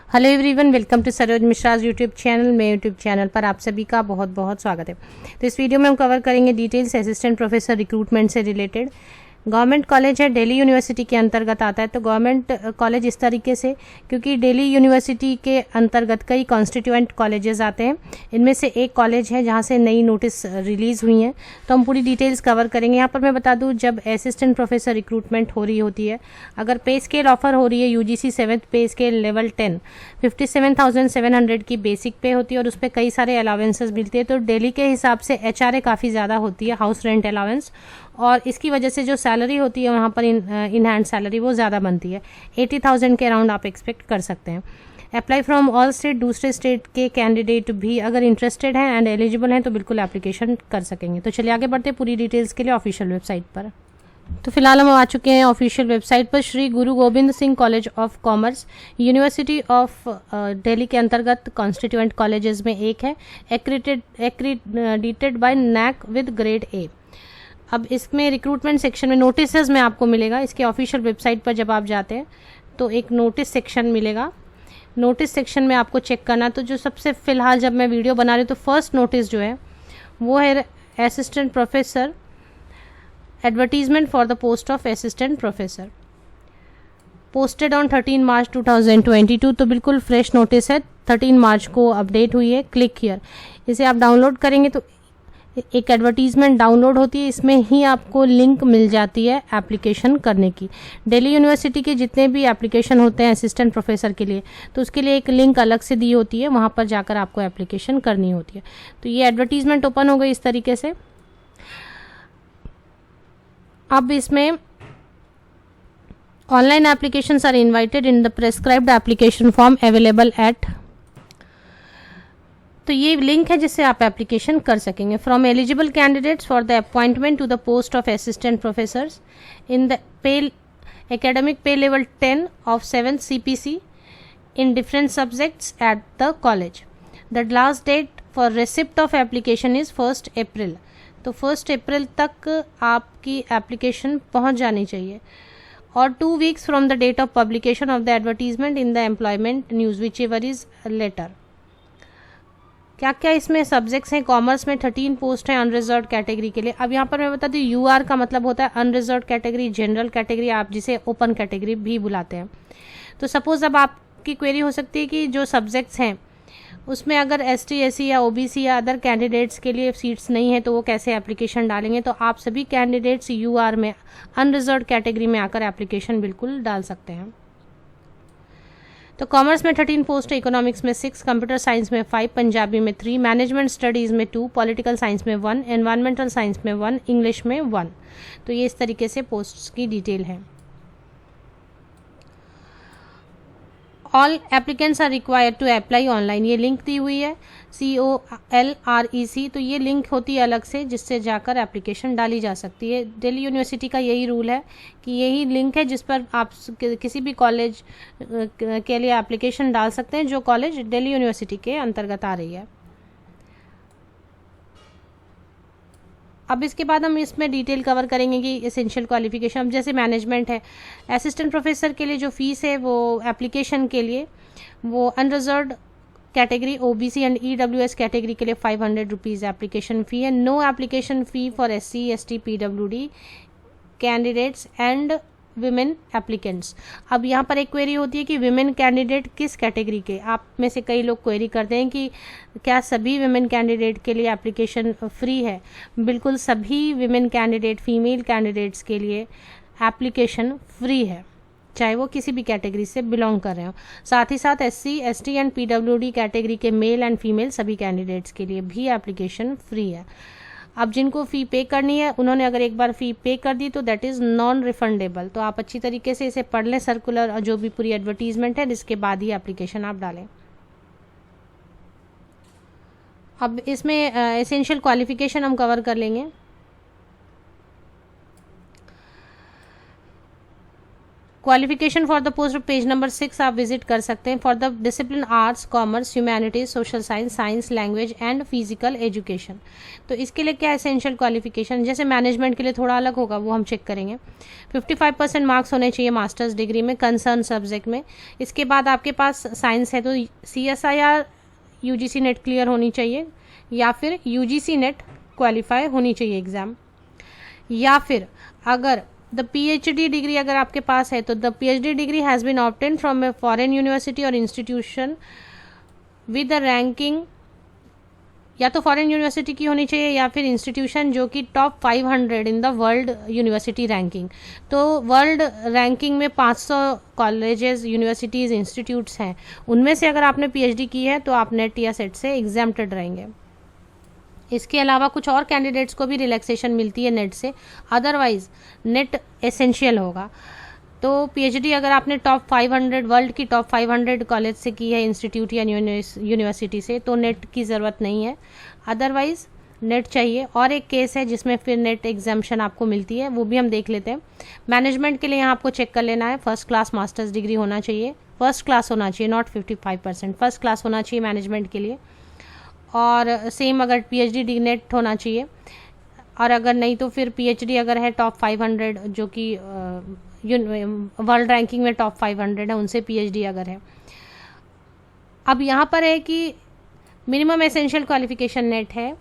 Hello everyone, welcome to Saroj Mishra's YouTube channel. मेरे YouTube channel पर आप सभी का बहुत बहुत स्वागत है। तो इस वीडियो में हम कवर करेंगे डिटेल्स असिस्टेंट प्रोफेसर रिक्रूटमेंट से रिलेटेड। गवर्नमेंट कॉलेज है, दिल्ली यूनिवर्सिटी के अंतर्गत आता है। तो गवर्नमेंट कॉलेज इस तरीके से, क्योंकि दिल्ली यूनिवर्सिटी के अंतर्गत कई कॉन्स्टिट्यूएंट कॉलेजेस आते हैं, इनमें से एक कॉलेज है जहां से नई नोटिस रिलीज़ हुई हैं। तो हम पूरी डिटेल्स कवर करेंगे। यहाँ पर मैं बता दूं, जब असिस्टेंट प्रोफेसर रिक्रूटमेंट हो रही होती है, अगर पे स्केल ऑफर हो रही है यूजीसी 7th पे स्केल लेवल 10, 57,700 की बेसिक पे होती है और उस पर कई सारे अलावेंसेस मिलते हैं। तो दिल्ली के हिसाब से एचआरए काफ़ी ज़्यादा होती है, हाउस रेंट अलावेंस, और इसकी वजह से जो सैलरी होती है वहाँ पर इन हैंड सैलरी वो ज़्यादा बनती है। 80,000 के अराउंड आप एक्सपेक्ट कर सकते हैं। अप्लाई फ्रॉम ऑल स्टेट, दूसरे स्टेट के कैंडिडेट भी अगर इंटरेस्टेड हैं एंड एलिजिबल हैं तो बिल्कुल एप्लीकेशन कर सकेंगे। तो चलिए आगे बढ़ते हैं पूरी डिटेल्स के लिए ऑफिशियल वेबसाइट पर। तो फिलहाल हम आ चुके हैं ऑफिशियल वेबसाइट पर। Shri Guru Gobind Singh college of commerce university of Delhi के अंतर्गत कॉन्स्टिट्यूएंट कॉलेजेस में एक है, accredited by NAAC with grade A. अब इसमें रिक्रूटमेंट सेक्शन में नोटिसेस में आपको मिलेगा, इसके ऑफिशियल वेबसाइट पर जब आप जाते हैं तो एक नोटिस सेक्शन मिलेगा। नोटिस सेक्शन में आपको चेक करना, तो जो सबसे फिलहाल जब मैं वीडियो बना रही हूँ तो फर्स्ट नोटिस जो है वो है assistant professor advertisement for the post of assistant professor, posted on 13 मार्च 2022। तो बिल्कुल फ्रेश नोटिस है, 13 मार्च को अपडेट हुई है। क्लिक हियर, इसे आप डाउनलोड करेंगे तो एक एडवर्टीजमेंट डाउनलोड होती है, इसमें ही आपको लिंक मिल जाती है एप्लीकेशन करने की। दिल्ली यूनिवर्सिटी के जितने भी एप्लीकेशन होते हैं असिस्टेंट प्रोफेसर के लिए, तो उसके लिए एक लिंक अलग से दी होती है, वहाँ पर जाकर आपको एप्लीकेशन करनी होती है। तो ये एडवर्टीजमेंट ओपन हो गई इस तरीके से। अब इसमें online applications are invited in the prescribed application form available at, तो ये लिंक है जिससे आप एप्लीकेशन कर सकेंगे। From eligible candidates for the appointment to the post of assistant professors in the pay academic pay level 10 of 7th CPC in different subjects at the college. The last date for receipt of application is 1st April. तो 1st April तक आपकी application पहुंच जानी चाहिए, और 2 weeks from the date of publication of the advertisement in the employment news whichever is later. क्या क्या इसमें सब्जेक्ट्स हैं? कॉमर्स में 13 पोस्ट हैं अनरिजर्व्ड कैटेगरी के लिए। अब यहाँ पर मैं बता दूँ, यूआर का मतलब होता है अनरिजर्व्ड कैटेगरी, जनरल कैटेगरी, आप जिसे ओपन कैटेगरी भी बुलाते हैं। तो सपोज अब आपकी क्वेरी हो सकती है कि जो सब्जेक्ट्स हैं उसमें अगर ST SC या OBC या अदर कैंडिडेट्स के लिए सीट्स नहीं है तो वो कैसे एप्लीकेशन डालेंगे। तो आप सभी कैंडिडेट्स यूआर में अनरिजर्व्ड कैटेगरी में आकर एप्लीकेशन बिल्कुल डाल सकते हैं। तो कॉमर्स में 13 पोस्ट है, इकोनॉमिक्स में 6, कंप्यूटर साइंस में 5, पंजाबी में 3, मैनेजमेंट स्टडीज़ में 2, पॉलिटिकल साइंस में 1, एनवायरमेंटल साइंस में 1, इंग्लिश में 1। तो ये इस तरीके से पोस्ट्स की डिटेल है। All applicants are required to apply online, ये लिंक दी हुई है COLREC। तो ये लिंक होती है अलग से जिससे जाकर एप्लीकेशन डाली जा सकती है। दिल्ली यूनिवर्सिटी का यही रूल है कि यही लिंक है जिस पर आप किसी भी कॉलेज के लिए एप्लीकेशन डाल सकते हैं जो कॉलेज दिल्ली यूनिवर्सिटी के अंतर्गत आ रही है। अब इसके बाद हम इसमें डिटेल कवर करेंगे कि एसेंशियल क्वालिफिकेशन। अब जैसे मैनेजमेंट है, असिस्टेंट प्रोफेसर के लिए जो फीस है वो एप्लीकेशन के लिए वो unreserved category OBC and EWS category के लिए 500 रुपीज़ एप्लीकेशन फ़ी है। No application fee for SC ST PWD candidates and women applicants. अब यहाँ पर एक क्वेरी होती है कि विमेन कैंडिडेट किस कैटेगरी के, आप में से कई लोग क्वेरी करते हैं कि क्या सभी विमेन कैंडिडेट के लिए एप्लीकेशन फ्री है। बिल्कुल सभी विमेन कैंडिडेट, फीमेल कैंडिडेट्स के लिए एप्लीकेशन फ्री है, चाहे वो किसी भी कैटेगरी से बिलोंग कर रहे हो। साथ ही साथ SC ST and PWD category के मेल एंड फीमेल सभी कैंडिडेट्स के लिए भी एप्लीकेशन फ्री है। अब जिनको फ़ी पे करनी है उन्होंने अगर एक बार फ़ी पे कर दी तो दैट इज़ नॉन रिफंडेबल। तो आप अच्छी तरीके से इसे पढ़ लें, सर्कुलर और जो भी पूरी एडवर्टीजमेंट है, जिसके बाद ही एप्लीकेशन आप डालें। अब इसमें एसेंशियल क्वालिफिकेशन हम कवर कर लेंगे। Qualification for the post page number 6 आप विजिट कर सकते हैं। For the discipline arts, commerce, humanities, social science, science, language and physical education. तो इसके लिए क्या एसेंशियल क्वालिफिकेशन, जैसे मैनेजमेंट के लिए थोड़ा अलग होगा, वो हम चेक करेंगे। 55% मार्क्स होने चाहिए मास्टर्स डिग्री में कंसर्न सब्जेक्ट में। इसके बाद आपके पास साइंस है तो CSIR UGC नेट क्लियर होनी चाहिए, या फिर UGC नेट क्वालिफाई होनी चाहिए एग्ज़ाम, या फिर अगर द PhD डिग्री अगर आपके पास है तो the PhD degree has been obtained from a foreign university और इंस्टीट्यूशन विद द रैंकिंग, या तो फॉरेन यूनिवर्सिटी की होनी चाहिए या फिर इंस्टीट्यूशन जो कि top 500 in the world university ranking. तो वर्ल्ड रैंकिंग में 500 कॉलेजेस, यूनिवर्सिटीज़, इंस्टीट्यूट्स हैं, उनमें से अगर आपने PhD की है तो आप नेट या सेट से एग्जाम्प्टेड रहेंगे। इसके अलावा कुछ और कैंडिडेट्स को भी रिलैक्सेशन मिलती है नेट से, अदरवाइज नेट एसेंशियल होगा। तो PhD अगर आपने टॉप 500 वर्ल्ड की टॉप 500 कॉलेज से की है, इंस्टीट्यूट या यूनिवर्सिटी से, तो नेट की ज़रूरत नहीं है, अदरवाइज नेट चाहिए। और एक केस है जिसमें फिर नेट एग्जाम्शन आपको मिलती है, वो भी हम देख लेते हैं। मैनेजमेंट के लिए यहाँ आपको चेक कर लेना है, फर्स्ट क्लास मास्टर्स डिग्री होना चाहिए, फर्स्ट क्लास होना चाहिए, नॉट 55%, फर्स्ट क्लास होना चाहिए मैनेजमेंट के लिए। और सेम अगर PhD नेट होना चाहिए, और अगर नहीं तो फिर PhD अगर है टॉप 500 जो कि वर्ल्ड रैंकिंग में टॉप 500 है, उनसे PhD अगर है। अब यहाँ पर है कि मिनिमम एसेंशियल क्वालिफिकेशन नेट है,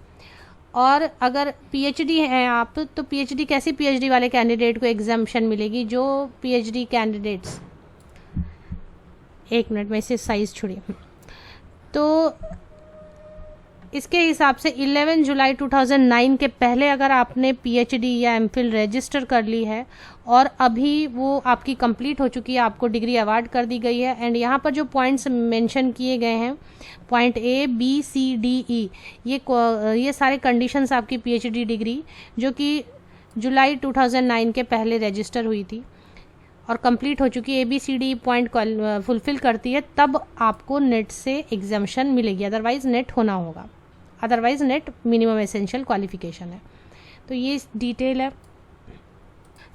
और अगर PhD है आप तो PhD कैसी PhD वाले कैंडिडेट को एग्जाम्पशन मिलेगी, जो PhD कैंडिडेट्स, एक मिनट में इसे साइज छोड़िए, तो इसके हिसाब से 11 जुलाई 2009 के पहले अगर आपने PhD या MPhil रजिस्टर कर ली है और अभी वो आपकी कंप्लीट हो चुकी है, आपको डिग्री अवार्ड कर दी गई है, एंड यहाँ पर जो पॉइंट्स मेंशन किए गए हैं, point A, B, C, D, E, ये सारे कंडीशंस आपकी PhD डिग्री जो कि जुलाई 2009 के पहले रजिस्टर हुई थी और कंप्लीट हो चुकी है, ABCD पॉइंट फुलफिल करती है, तब आपको नेट से एग्जाम्शन मिलेगी, अदरवाइज नेट होना होगा, otherwise net minimum essential qualification है। तो ये डिटेल है।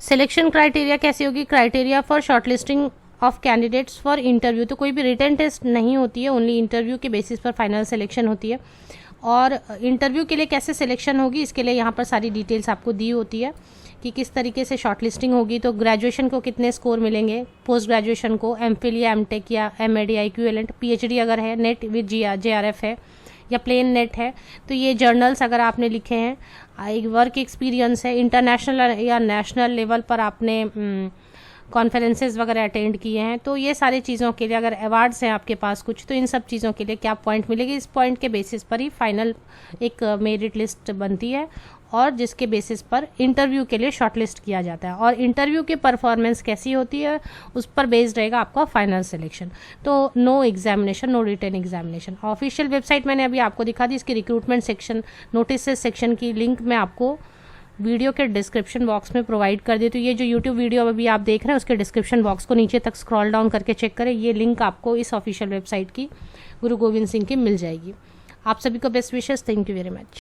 सिलेक्शन क्राइटेरिया कैसी होगी, criteria for shortlisting of candidates for interview, तो कोई भी रिटन टेस्ट नहीं होती है, ओनली इंटरव्यू के बेसिस पर फाइनल सिलेक्शन होती है। और इंटरव्यू के लिए कैसे सिलेक्शन होगी, इसके लिए यहाँ पर सारी डिटेल्स आपको दी होती है कि किस तरीके से शॉर्टलिस्टिंग होगी। तो ग्रेजुएशन को कितने स्कोर मिलेंगे, पोस्ट ग्रेजुएशन को MPhil या MTech या MAD या इक्विवेलेंट, PhD अगर है, नेट विद JRF है या प्लेन नेट है, तो ये जर्नल्स अगर आपने लिखे हैं, एक वर्क एक्सपीरियंस है, इंटरनेशनल या नेशनल लेवल पर आपने कॉन्फ्रेंसेस वगैरह अटेंड किए हैं, तो ये सारी चीज़ों के लिए अगर अवार्ड्स हैं आपके पास कुछ, तो इन सब चीज़ों के लिए क्या पॉइंट मिलेगी, इस पॉइंट के बेसिस पर ही फाइनल एक मेरिट लिस्ट बनती है और जिसके बेसिस पर इंटरव्यू के लिए शॉर्टलिस्ट किया जाता है। और इंटरव्यू की परफॉर्मेंस कैसी होती है उस पर बेस्ड रहेगा आपका फाइनल सिलेक्शन। तो no examination, no written examination. Official website मैंने अभी आपको दिखा दी, इसकी रिक्रूटमेंट सेक्शन, नोटिसेस सेक्शन की लिंक मैं आपको वीडियो के डिस्क्रिप्शन बॉक्स में प्रोवाइड कर दी। तो ये जो यूट्यूब वीडियो अभी आप देख रहे हैं उसके डिस्क्रिप्शन बॉक्स को नीचे तक स्क्रॉल डाउन करके चेक करें, ये लिंक आपको इस ऑफिशियल वेबसाइट की गुरु गोविंद सिंह की मिल जाएगी। आप सभी को best wishes, thank you very much.